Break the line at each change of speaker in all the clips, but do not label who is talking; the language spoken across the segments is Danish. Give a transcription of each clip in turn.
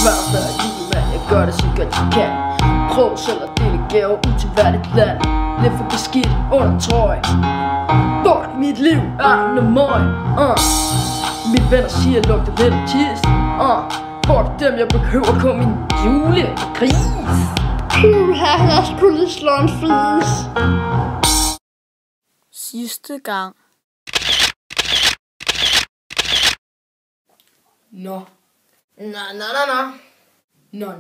Svært at være julemand, jeg gør det så godt jeg kan. Prøv selv at dele gaver ud til hvert et land. Lidt for beskidt under trøje. Fuck, mit liv er noget møg. Mine venner siger, at lugter lidt af tis. Fuck dem, jeg behøver kun min julegris.
Jeg skulle lige slå en fis.
Sidste gang.
Nå.
Nå.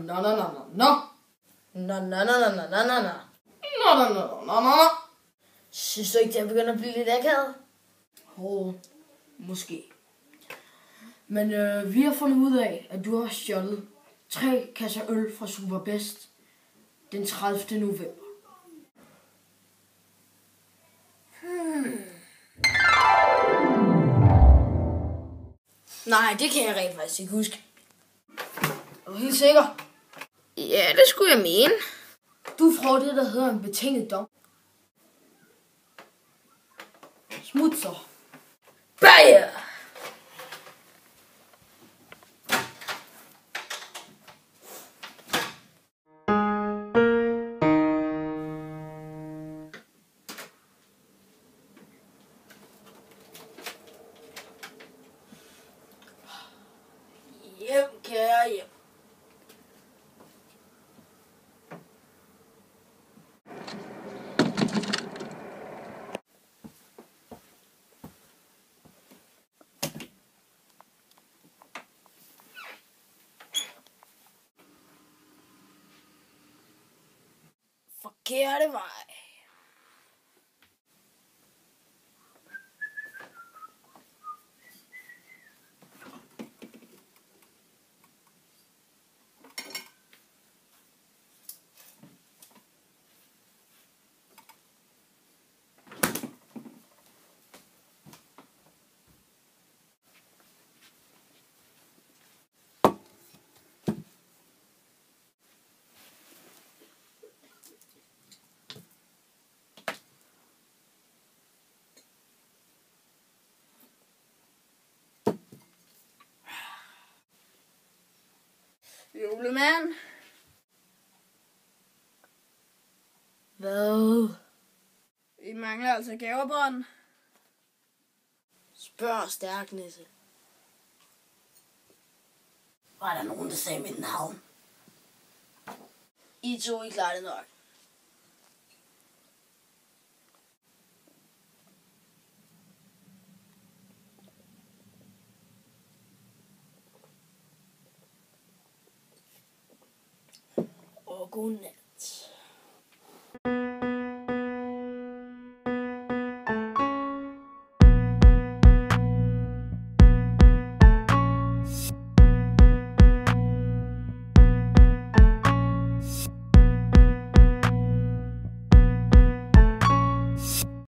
Synes du ikke, det er begyndt at blive lidt akavet?
Måske. Men vi har fundet ud af, at du har stjålet 3 kasser øl fra Superbest den 30. november.
Nej, det kan jeg rent faktisk ikke huske. Er du helt sikker?
Ja, det skulle jeg mene.
Du får det, der hedder en betinget dom. Smut så.
Bajer! Hjem, kære hjem. Forkerte vej. Julemand.
Hvad?
Vi mangler altså gavebånd.
Spørg stærk, Nisse. Var der nogen, der sagde mit navn? I to, I klarer det nok. Og godnat.